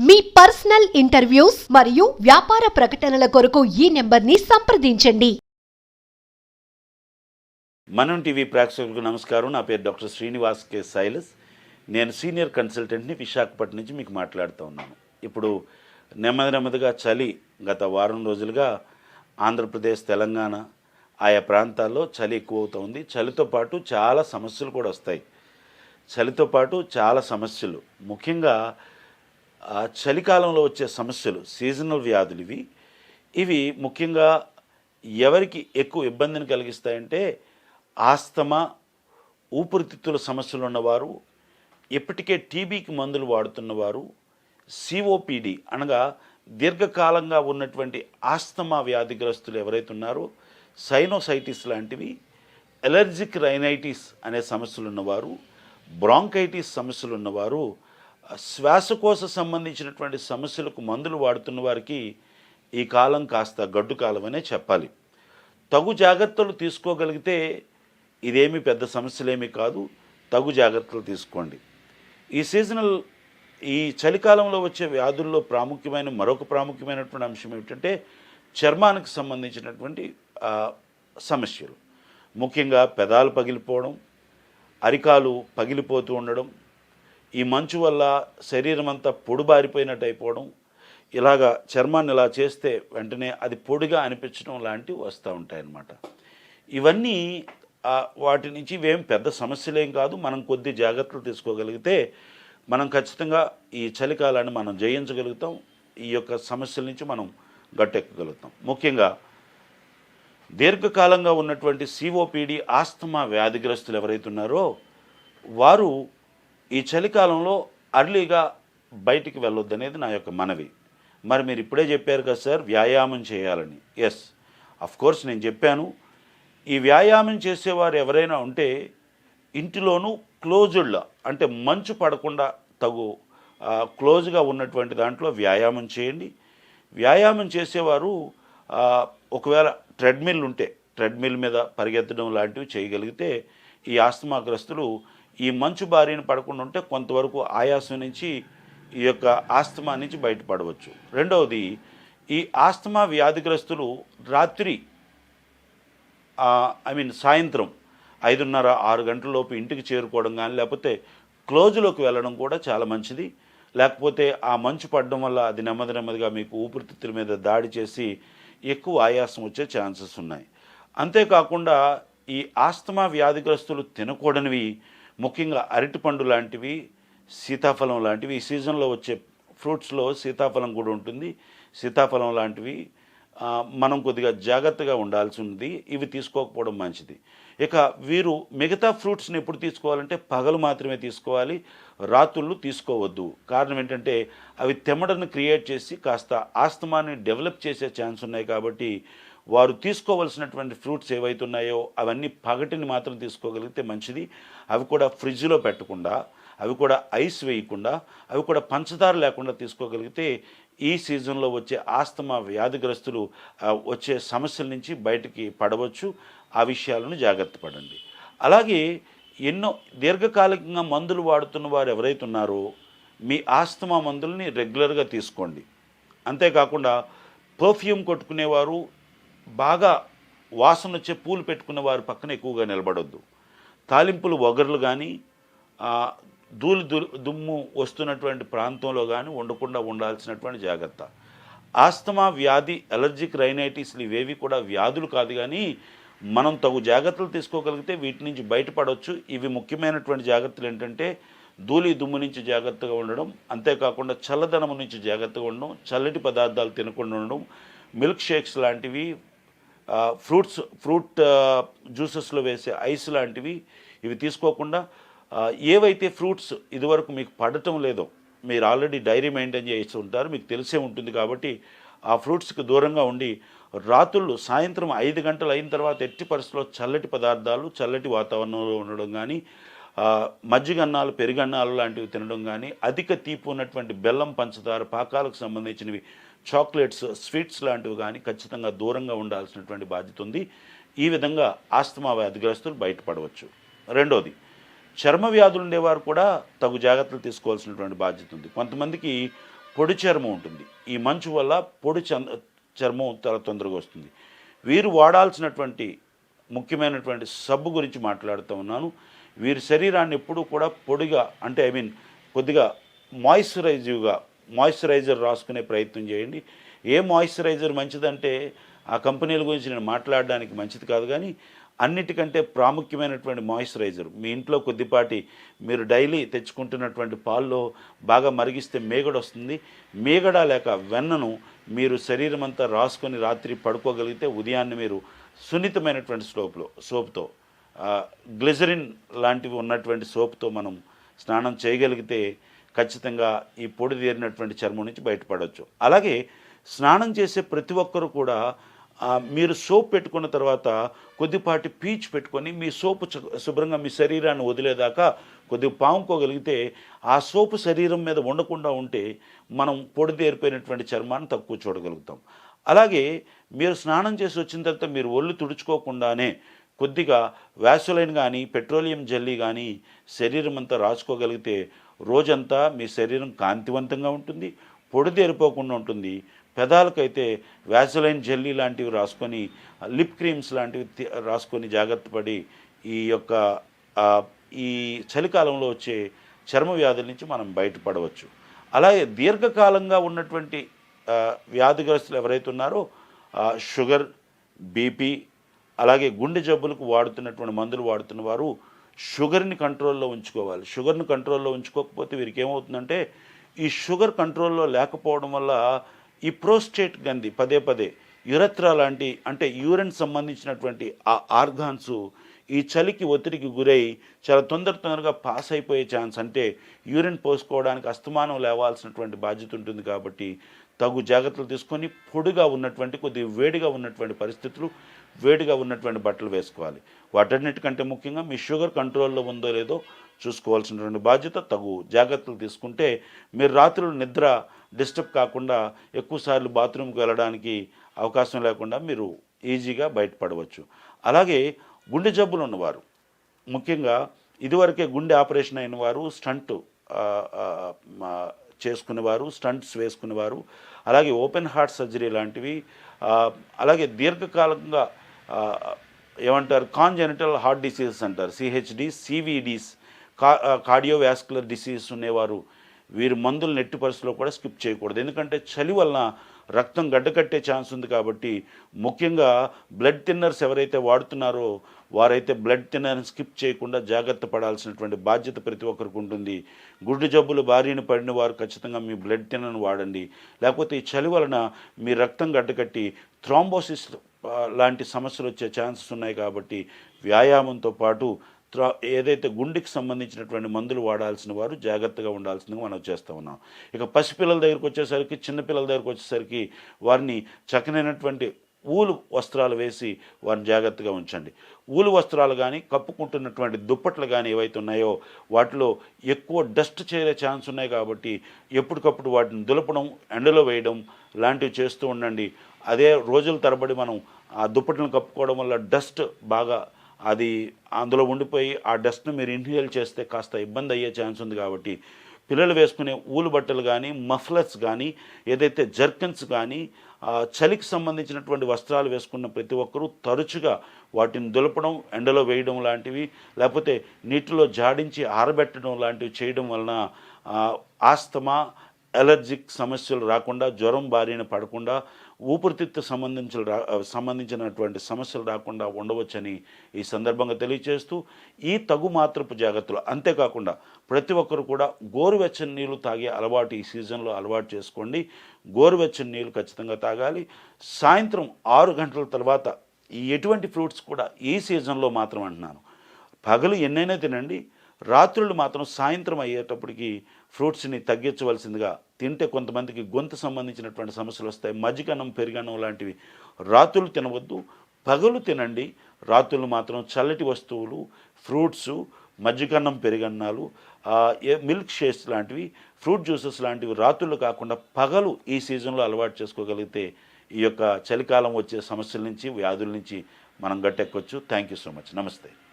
మీ personal interviews మరియు వ్యాపార ప్రకటనల కొరకు ఈ నెంబర్ని సంప్రదించండి. మనం టీవీ ప్రేక్షకులకు నమస్కారం. నా పేరు డాక్టర్ శ్రీనివాస్ కె సైలస్. నేను సీనియర్ కన్సల్టెంట్ని విశాఖపట్నం నుంచి మీకు మాట్లాడుతూ ఉన్నాను. ఇప్పుడు నెమ్మదిగా చలి గత వారం రోజులుగా ఆంధ్రప్రదేశ్, తెలంగాణ ఆయా ప్రాంతాల్లో చలి ఎక్కువ అవుతుంది. చలితో పాటు చాలా సమస్యలు కూడా వస్తాయి. ముఖ్యంగా చలికాలంలో వచ్చే సమస్యలు సీజనల్ వ్యాధులు ఇవి ముఖ్యంగా ఎవరికి ఎక్కువ ఇబ్బందిని కలిగిస్తాయంటే ఆస్తమా, ఊపిరితిత్తుల సమస్యలు ఉన్నవారు, ఇప్పటికే టీబీకి మందులు వాడుతున్నవారు, సిఓపిడి అనగా దీర్ఘకాలంగా ఉన్నటువంటి ఆస్తమా వ్యాధిగ్రస్తులు ఎవరైతే ఉన్నారో, సైనోసైటిస్ లాంటివి, ఎలర్జిక్ రైనైటిస్ అనే సమస్యలు ఉన్నవారు, బ్రాంకైటిస్ సమస్యలు ఉన్నవారు, శ్వాసకోశ సంబంధించినటువంటి సమస్యలకు మందులు వాడుతున్న వారికి ఈ కాలం కాస్త గడ్డు కాలం అనే చెప్పాలి. తగు జాగ్రత్తలు తీసుకోగలిగితే ఇదేమీ పెద్ద సమస్యలేమీ కాదు. తగు జాగ్రత్తలు తీసుకోండి. ఈ చలికాలంలో వచ్చే వ్యాధుల్లో మరొక ప్రాముఖ్యమైనటువంటి అంశం ఏమిటంటే చర్మానికి సంబంధించినటువంటి సమస్యలు. ముఖ్యంగా పెదాలు పగిలిపోవడం, అరికాలు పగిలిపోతూ ఉండడం, ఈ మంచు వల్ల శరీరం అంతా పొడిబారిపోయినట్టు అయిపోవడం, ఇలాగా చర్మాన్ని ఇలా చేస్తే వెంటనే అది పొడిగా అనిపించడం లాంటివి వస్తూ ఉంటాయన్నమాట. ఇవన్నీ వాటి నుంచి ఇవేం పెద్ద సమస్యలేం కాదు. మనం కొద్ది జాగ్రత్తలు తీసుకోగలిగితే మనం ఖచ్చితంగా ఈ చలికాలాన్ని మనం జయించగలుగుతాం. ఈ యొక్క సమస్యల నుంచి మనం గట్టెక్కగలుగుతాం. ముఖ్యంగా దీర్ఘకాలంగా ఉన్నటువంటి సిఓపిడి, ఆస్తమా వ్యాధిగ్రస్తులు ఎవరైతే ఉన్నారో వారు ఈ చలికాలంలో అర్లీగా బయటికి వెళ్ళొద్దు అనేది నా యొక్క మనవి. మరి మీరు ఇప్పుడే చెప్పారు కదా సార్ వ్యాయామం చేయాలని. ఎస్, అఫ్కోర్స్ నేను చెప్పాను. ఈ వ్యాయామం చేసేవారు ఎవరైనా ఉంటే ఇంటిలోనూ క్లోజ్డ్లా, అంటే మంచు పడకుండా క్లోజ్గా ఉన్నటువంటి దాంట్లో వ్యాయామం చేయండి. వ్యాయామం చేసేవారు ఒకవేళ ట్రెడ్మిల్ ఉంటే ట్రెడ్మిల్ మీద పరిగెత్తడం లాంటివి చేయగలిగితే ఈ ఆస్తమాగ్రస్తులు ఈ మంచు బారిన పడకుండా ఉంటే కొంతవరకు ఆయాసం నుంచి, ఈ యొక్క ఆస్తమా నుంచి బయటపడవచ్చు. రెండవది, ఈ ఆస్తమా వ్యాధిగ్రస్తులు రాత్రి సాయంత్రం 5:30-6 గంటల లోపు ఇంటికి చేరుకోవడం కానీ, లేకపోతే క్లోజ్లోకి వెళ్ళడం కూడా చాలా మంచిది. లేకపోతే ఆ మంచు పడడం వల్ల అది నెమ్మదిగా మీకు ఊపిరితిత్తుల మీద దాడి చేసి ఎక్కువ ఆయాసం వచ్చే ఛాన్సెస్ ఉన్నాయి. అంతేకాకుండా ఈ ఆస్తమా వ్యాధిగ్రస్తులు తినకూడనివి ముఖ్యంగా అరటిపండు లాంటివి, సీతాఫలం లాంటివి. ఈ సీజన్లో వచ్చే ఫ్రూట్స్లో సీతాఫలం కూడా ఉంటుంది. సీతాఫలం లాంటివి మనం కొద్దిగా జాగ్రత్తగా ఉండాల్సి ఉంది. ఇవి తీసుకోకపోవడం మంచిది. ఇక వీరు మిగతా ఫ్రూట్స్ని ఎప్పుడు తీసుకోవాలంటే పగలు మాత్రమే తీసుకోవాలి, రాత్రుళ్ళు తీసుకోవద్దు. కారణం ఏంటంటే అవి తెమ్మడను క్రియేట్ చేసి కాస్త ఆస్తమాని డెవలప్ చేసే ఛాన్స్ ఉన్నాయి. కాబట్టి వారు తీసుకోవలసినటువంటి ఫ్రూట్స్ ఏవైతే ఉన్నాయో అవన్నీ పగటిని మాత్రం తీసుకోగలిగితే మంచిది. అవి కూడా ఫ్రిడ్జ్లో పెట్టకుండా, అవి కూడా ఐస్ వేయకుండా, అవి కూడా పంచదార లేకుండా తీసుకోగలిగితే ఈ సీజన్లో వచ్చే ఆస్తమా వ్యాధిగ్రస్తులు వచ్చే సమస్యల నుంచి బయటికి పడవచ్చు. ఆ విషయాలను జాగ్రత్త పడండి. అలాగే ఎన్నో దీర్ఘకాలికంగా మందులు వాడుతున్న వారు ఎవరైతే ఉన్నారో మీ ఆస్తమా మందుల్ని రెగ్యులర్గా తీసుకోండి. అంతేకాకుండా పర్ఫ్యూమ్ కొట్టుకునేవారు, బాగా వాసన వచ్చే పూలు పెట్టుకునే వారు పక్కన ఎక్కువగా నిలబడొద్దు. తాలింపులు వగర్లు కానీ, దుమ్ము వస్తున్నటువంటి ప్రాంతంలో కానీ ఉండకుండా ఉండాల్సినటువంటి జాగ్రత్త. ఆస్తమా వ్యాధి, ఎలర్జిక్ రైనైటిస్లు ఇవేవి కూడా వ్యాధులు కాదు, కానీ మనం తగు జాగ్రత్తలు తీసుకోగలిగితే వీటి నుంచి బయటపడవచ్చు. ఇవి ముఖ్యమైనటువంటి జాగ్రత్తలు ఏంటంటే దుమ్ము నుంచి జాగ్రత్తగా ఉండడం, అంతేకాకుండా చల్లదనం నుంచి జాగ్రత్తగా ఉండడం, చల్లటి పదార్థాలు తినకుండా ఉండడం, మిల్క్ షేక్స్ లాంటివి, ఫ్రూట్ జ్యూసెస్లో వేసే ఐస్ లాంటివి ఇవి తీసుకోకుండా, ఏవైతే ఫ్రూట్స్ ఇదివరకు మీకు పడటం లేదో, మీరు ఆల్రెడీ డైరీ మెయింటైన్ చేసి ఉంటారు, మీకు తెలిసే ఉంటుంది. కాబట్టి ఆ ఫ్రూట్స్కి దూరంగా ఉండి రాత్రుళ్ళు సాయంత్రం 5 గంటలు అయిన తర్వాత ఎట్టి పరిస్థితుల్లో చల్లటి పదార్థాలు, చల్లటి వాతావరణంలో ఉండడం కానీ, మజ్జిగన్నాలు, పెరుగన్నాలు లాంటివి తినడం కానీ, అధిక తీపి ఉన్నటువంటి బెల్లం, పంచదార, పాకాలకు సంబంధించినవి, చాక్లెట్స్, స్వీట్స్ లాంటివి కానీ ఖచ్చితంగా దూరంగా ఉండాల్సినటువంటి బాధ్యత ఉంది. ఈ విధంగా ఆస్తమా వ్యాధిగ్రస్తులు బయటపడవచ్చు. రెండోది, చర్మ వ్యాధులు ఉండేవారు కూడా తగు జాగ్రత్తలు తీసుకోవాల్సినటువంటి బాధ్యత ఉంది. కొంతమందికి పొడి చర్మం ఉంటుంది. ఈ మంచు వల్ల పొడి చర్మం చాలా తొందరగా వస్తుంది. వీరు వాడాల్సినటువంటి ముఖ్యమైనటువంటి సబ్బు గురించి మాట్లాడుతూ ఉన్నాను. వీరి శరీరాన్ని ఎప్పుడూ కూడా పొడిగా అంటే కొద్దిగా మాయిశ్చరైజర్ రాసుకునే ప్రయత్నం చేయండి. ఏ మాయిశ్చరైజర్ మంచిదంటే ఆ కంపెనీల గురించి నేను మాట్లాడడానికి మంచిది కాదు, కానీ అన్నిటికంటే ప్రాముఖ్యమైనటువంటి మాయిశ్చరైజర్ మీ ఇంట్లో కొద్దిపాటి మీరు డైలీ తెచ్చుకుంటున్నటువంటి పాల్లో బాగా మరిగిస్తే మేగడ వస్తుంది. మేగడ లేక వెన్నను మీరు శరీరం అంతా రాసుకొని రాత్రి పడుకోగలిగితే ఉదయాన్నే మీరు సున్నితమైనటువంటి సోప్తో గ్లిజరిన్ లాంటివి ఉన్నటువంటి సోప్తో మనం స్నానం చేయగలిగితే ఖచ్చితంగా ఈ పొడి తీరినటువంటి చర్మం నుంచి బయటపడవచ్చు. అలాగే స్నానం చేసే ప్రతి ఒక్కరూ కూడా మీరు సోప్ పెట్టుకున్న తర్వాత కొద్దిపాటి పీచు పెట్టుకొని మీ సోపు శుభ్రంగా మీ శరీరాన్ని వదిలేదాకా కొద్దిగా పాముకోగలిగితే ఆ సోపు శరీరం మీద ఉండకుండా ఉంటే మనం పొడి తీరిపోయినటువంటి చర్మాన్ని తక్కువ చూడగలుగుతాం. అలాగే మీరు స్నానం చేసి వచ్చిన తర్వాత మీరు ఒళ్ళు తుడుచుకోకుండానే కొద్దిగా వ్యాసోలైన్ కానీ పెట్రోలియం జెల్లీ కానీ శరీరం అంతా రాసుకోగలిగితే రోజంతా మీ శరీరం కాంతివంతంగా ఉంటుంది, పొడి తీరిపోకుండా ఉంటుంది. పెదాలకైతే వ్యాసోలైన్ జెల్లీ లాంటివి రాసుకొని లిప్ క్రీమ్స్ లాంటివి రాసుకొని జాగ్రత్త పడి ఈ చలికాలంలో వచ్చే చర్మ వ్యాధుల నుంచి మనం బయటపడవచ్చు. అలాగే దీర్ఘకాలంగా ఉన్నటువంటి వ్యాధిగ్రస్తులు ఎవరైతే ఉన్నారో షుగర్, బీపీ, అలాగే గుండె జబ్బులకు వాడుతున్నటువంటి మందులు వాడుతున్న వారు షుగర్ని కంట్రోల్లో ఉంచుకోవాలి. షుగర్ని కంట్రోల్లో ఉంచుకోకపోతే వీరికి ఏమవుతుందంటే ఈ షుగర్ కంట్రోల్లో లేకపోవడం వల్ల ఈ ప్రోస్టేట్ గ్రంథి పదే యురెత్రా లాంటి అంటే యూరిన్ సంబంధించినటువంటి ఆ ఆర్గాన్స్ ఈ చలికి ఒత్తిడికి గురై చాలా తొందరగా పాస్ అయిపోయే ఛాన్స్, అంటే యూరిన్ పోసుకోవడానికి అస్తమానం లేవాల్సినటువంటి బాధ్యత ఉంటుంది. కాబట్టి తగు జాగ్రత్తలు తీసుకొని పొడిగా ఉన్నటువంటి కొద్దిగా వేడిగా ఉన్నటువంటి పరిస్థితులు, వేడిగా ఉన్నటువంటి బట్టలు వేసుకోవాలి. వాటన్నిటికంటే ముఖ్యంగా మీ షుగర్ కంట్రోల్లో ఉందో లేదో చూసుకోవాల్సినటువంటి బాధ్యత. తగు జాగ్రత్తలు తీసుకుంటే మీరు రాత్రులు నిద్ర డిస్టర్బ్ కాకుండా ఎక్కువసార్లు బాత్రూమ్కి వెళ్ళడానికి అవకాశం లేకుండా మీరు ఈజీగా బయటపడవచ్చు. అలాగే గుండె జబ్బులు ఉన్నవారు, ముఖ్యంగా ఇదివరకే గుండె ఆపరేషన్ అయిన వారు, స్టంట్ చేసుకునేవారు, స్టంట్స్ వేసుకునేవారు, అలాగే ఓపెన్ హార్ట్ సర్జరీ లాంటివి, అలాగే దీర్ఘకాలంగా ఏమంటారు కాంజెనిటల్ హార్ట్ డిసీజెస్ అంటారు, సిహెచ్డి, సివిడీస్, కార్డియోవాస్కులర్ డిసీజ్ ఉండేవారు వీరు మందులు నెట్టి పరిస్థితిలో కూడా స్కిప్ చేయకూడదు. ఎందుకంటే చలి వలన రక్తం గడ్డకట్టే ఛాన్స్ ఉంది. కాబట్టి ముఖ్యంగా బ్లడ్ థిన్నర్స్ ఎవరైతే వాడుతున్నారో వారైతే బ్లడ్ థిన్నర్ని స్కిప్ చేయకుండా జాగ్రత్త పడాల్సినటువంటి బాధ్యత ప్రతి ఒక్కరికి ఉంటుంది. గుండె జబ్బులు బారిన పడిన వారు ఖచ్చితంగా మీ బ్లడ్ థిన్నర్ని వాడండి. లేకపోతే ఈ చలి వలన మీ రక్తం గడ్డకట్టి థ్రాంబోసిస్ లాంటి సమస్యలు వచ్చే ఛాన్సెస్ ఉన్నాయి. కాబట్టి వ్యాయామంతో పాటు ఏదైతే గుండెకి సంబంధించినటువంటి మందులు వాడాల్సిన వారు జాగ్రత్తగా ఉండాల్సిందిగా మనం చేస్తూ ఉన్నాం. ఇక పసిపిల్లల దగ్గరికి వచ్చేసరికి, చిన్నపిల్లల దగ్గరికి వచ్చేసరికి వారిని చక్కనైనటువంటి ఊలు వస్త్రాలు వేసి వారిని జాగ్రత్తగా ఉంచండి. ఊలు వస్త్రాలు కానీ కప్పుకుంటున్నటువంటి దుప్పట్లు కానీ ఏవైతే ఉన్నాయో వాటిలో ఎక్కువ డస్ట్ చేరే ఛాన్స్ ఉన్నాయి. కాబట్టి ఎప్పటికప్పుడు వాటిని దులపడం, ఎండలో వేయడం లాంటివి చేస్తూ ఉండండి. అదే రోజుల తరబడి మనం ఆ దుప్పట్లను కప్పుకోవడం వల్ల డస్ట్ బాగా అది అందులో ఉండిపోయి ఆ డస్ట్ను మీరు ఇన్హేల్ చేస్తే కాస్త ఇబ్బంది అయ్యే ఛాన్స్ ఉంది. కాబట్టి పిల్లలు వేసుకునే ఊలు బట్టలు కానీ, మఫ్లర్స్ కానీ, ఏదైతే జర్కన్స్ కానీ, చలికి సంబంధించినటువంటి వస్త్రాలు వేసుకున్న ప్రతి ఒక్కరూ తరచుగా వాటిని దులపడం, ఎండలో వేయడం లాంటివి, లేకపోతే నీటిలో జాడించి ఆరబెట్టడం లాంటివి చేయడం వలన ఆస్తమా, ఎలర్జిక్ సమస్యలు రాకుండా, జ్వరం బారిన పడకుండా, ఊపిరితిత్తు సంబంధించినటువంటి సమస్యలు రాకుండా ఉండవచ్చని ఈ సందర్భంగా తెలియజేస్తూ ఈ తగు మాత్రపు జాగ్రత్తలు, అంతేకాకుండా ప్రతి ఒక్కరు కూడా గోరువెచ్చని నీళ్ళు తాగే అలవాటు ఈ సీజన్లో అలవాటు చేసుకోండి. గోరువెచ్చని నీళ్ళు ఖచ్చితంగా తాగాలి. సాయంత్రం 6 గంటల తర్వాత ఎటువంటి ఫ్రూట్స్ కూడా ఈ సీజన్లో మాత్రం అంటున్నాను, పగలు ఎన్నైనా తినండి, రాత్రులు మాత్రం సాయంత్రం అయ్యేటప్పటికి ఫ్రూట్స్ని తగ్గించవలసిందిగా. తింటే కొంతమందికి గొంతు సంబంధించినటువంటి సమస్యలు వస్తాయి. మజ్జిగన్నం, పెరుగన్నం లాంటివి రాత్రులు తినవద్దు, పగలు తినండి. రాత్రులు మాత్రం చల్లటి వస్తువులు, ఫ్రూట్సు, మజ్జిగన్నం, పెరుగన్నాలు, మిల్క్ షేక్స్ లాంటివి, ఫ్రూట్ జ్యూసెస్ లాంటివి రాత్రులు కాకుండా పగలు ఈ సీజన్లో అలవాటు చేసుకోగలిగితే ఈ యొక్క చలికాలం వచ్చే సమస్యల నుంచి, వ్యాధుల నుంచి మనం గట్టెక్కొచ్చు. Thank you so much. నమస్తే.